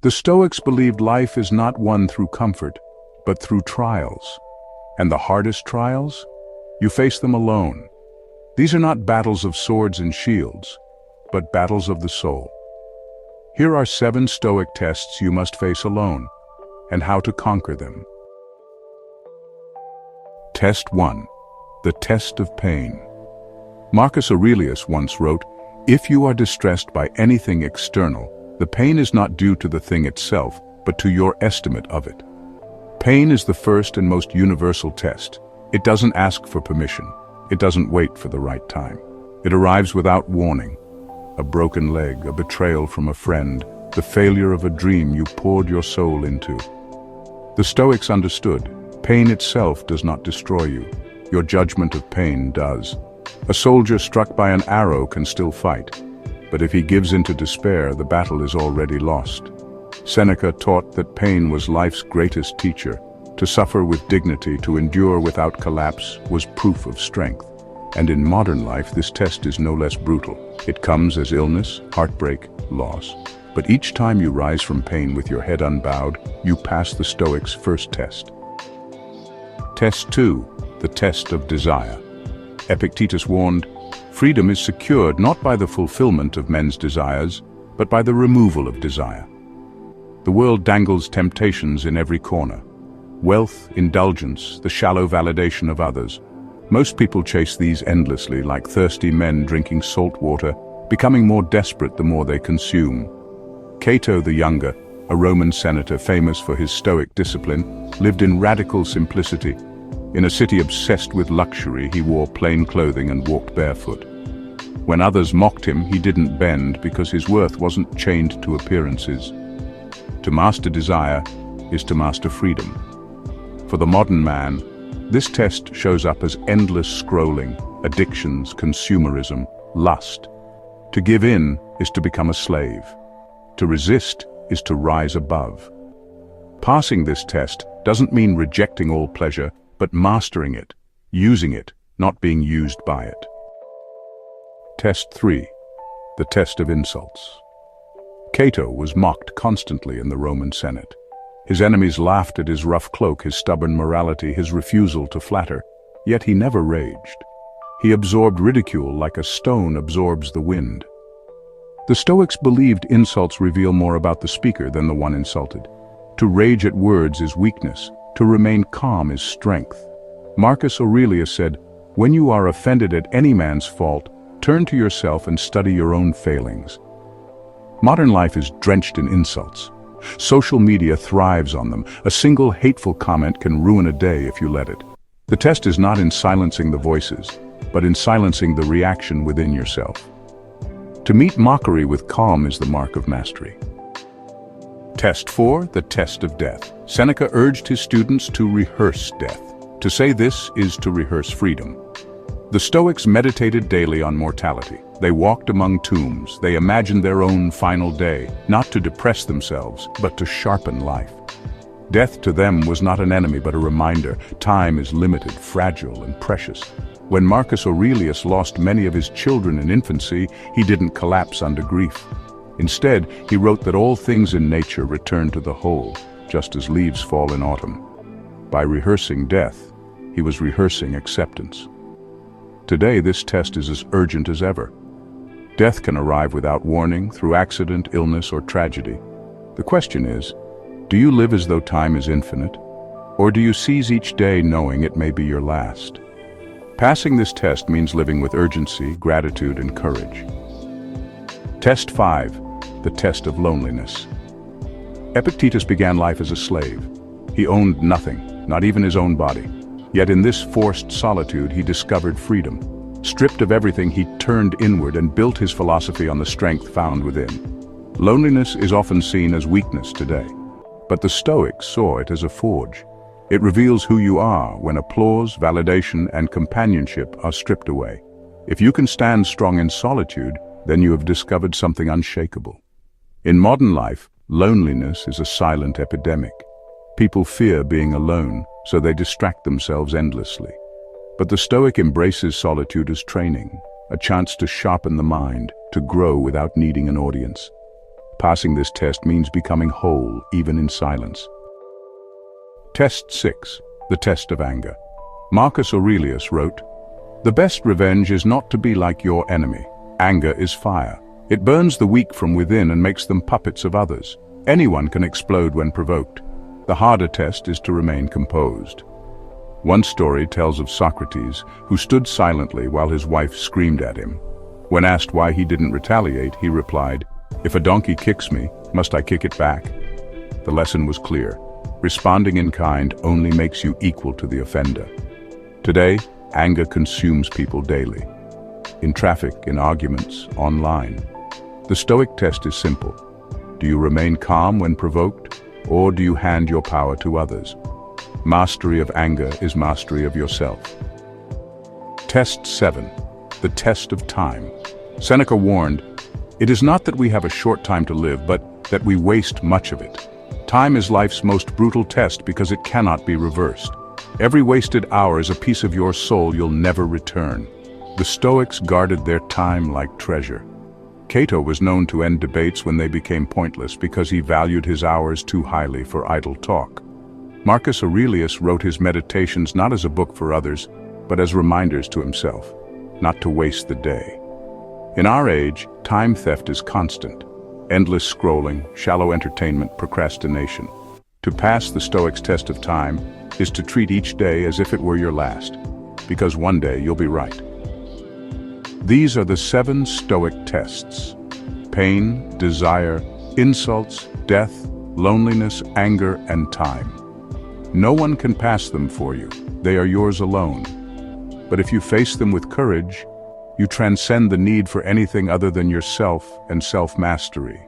The Stoics believed life is not won through comfort, but through trials. And the hardest trials? You face them alone. These are not battles of swords and shields, but battles of the soul. Here are 7 Stoic tests you must face alone, and how to conquer them. Test 1. The test of pain. Marcus Aurelius once wrote, "If you are distressed by anything external, the pain is not due to the thing itself, but to your estimate of it." Pain is the first and most universal test. It doesn't ask for permission. It doesn't wait for the right time. It arrives without warning. A broken leg, a betrayal from a friend, the failure of a dream you poured your soul into. The Stoics understood, pain itself does not destroy you. Your judgment of pain does. A soldier struck by an arrow can still fight, but if he gives in to despair, the battle is already lost. Seneca taught that pain was life's greatest teacher. To suffer with dignity, to endure without collapse, was proof of strength. And in modern life, this test is no less brutal. It comes as illness, heartbreak, loss. But each time you rise from pain with your head unbowed, you pass the Stoics' first test. Test 2. The test of desire. Epictetus warned, "Freedom is secured not by the fulfillment of men's desires, but by the removal of desire." The world dangles temptations in every corner. Wealth, indulgence, the shallow validation of others. Most people chase these endlessly, like thirsty men drinking salt water, becoming more desperate the more they consume. Cato the Younger, a Roman senator famous for his Stoic discipline, lived in radical simplicity. In a city obsessed with luxury, he wore plain clothing and walked barefoot. When others mocked him, he didn't bend because his worth wasn't chained to appearances. To master desire is to master freedom. For the modern man, this test shows up as endless scrolling, addictions, consumerism, lust. To give in is to become a slave. To resist is to rise above. Passing this test doesn't mean rejecting all pleasure, but mastering it, using it, not being used by it. Test 3. The test of insults. Cato was mocked constantly in the Roman Senate. His enemies laughed at his rough cloak, his stubborn morality, his refusal to flatter, yet he never raged. He absorbed ridicule like a stone absorbs the wind. The Stoics believed insults reveal more about the speaker than the one insulted. To rage at words is weakness. To remain calm is strength. Marcus Aurelius said, "When you are offended at any man's fault, turn to yourself and study your own failings." Modern life is drenched in insults. Social media thrives on them. A single hateful comment can ruin a day if you let it. The test is not in silencing the voices, but in silencing the reaction within yourself. To meet mockery with calm is the mark of mastery. Test 4. The test of death. Seneca urged his students to rehearse death. To say this is to rehearse freedom. The Stoics meditated daily on mortality. They walked among tombs. They imagined their own final day, not to depress themselves, but to sharpen life. Death to them was not an enemy, but a reminder. Time is limited, fragile, and precious. When Marcus Aurelius lost many of his children in infancy, he didn't collapse under grief. Instead, he wrote that all things in nature return to the whole, just as leaves fall in autumn. By rehearsing death, he was rehearsing acceptance. Today, this test is as urgent as ever. Death can arrive without warning, through accident, illness, or tragedy. The question is, do you live as though time is infinite? Or do you seize each day knowing it may be your last? Passing this test means living with urgency, gratitude, and courage. Test 5. The test of loneliness. Epictetus began life as a slave. He owned nothing, not even his own body. Yet in this forced solitude, he discovered freedom. Stripped of everything, he turned inward and built his philosophy on the strength found within. Loneliness is often seen as weakness today, but the Stoics saw it as a forge. It reveals who you are when applause, validation, and companionship are stripped away. If you can stand strong in solitude, then you have discovered something unshakable. In modern life, loneliness is a silent epidemic. People fear being alone, so they distract themselves endlessly. But the Stoic embraces solitude as training, a chance to sharpen the mind, to grow without needing an audience. Passing this test means becoming whole, even in silence. Test 6. The test of anger. Marcus Aurelius wrote, "The best revenge is not to be like your enemy. Anger is fire. It burns the weak from within and makes them puppets of others. Anyone can explode when provoked. The harder test is to remain composed." One story tells of Socrates, who stood silently while his wife screamed at him. When asked why he didn't retaliate, he replied, "If a donkey kicks me, must I kick it back?" The lesson was clear. Responding in kind only makes you equal to the offender. Today, anger consumes people daily. In traffic, in arguments, online. The Stoic test is simple. Do you remain calm when provoked, or do you hand your power to others? Mastery of anger is mastery of yourself. Test 7. The test of time. Seneca warned, "It is not that we have a short time to live, but that we waste much of it." Time is life's most brutal test because it cannot be reversed. Every wasted hour is a piece of your soul you'll never return. The Stoics guarded their time like treasure. Cato was known to end debates when they became pointless because he valued his hours too highly for idle talk. Marcus Aurelius wrote his meditations not as a book for others, but as reminders to himself, not to waste the day. In our age, time theft is constant. Endless scrolling, shallow entertainment, procrastination. To pass the Stoics' test of time is to treat each day as if it were your last, because one day you'll be right. These are the 7 Stoic tests: pain, desire, insults, death, loneliness, anger, and time. No one can pass them for you. They are yours alone. But if you face them with courage, you transcend the need for anything other than yourself and self-mastery.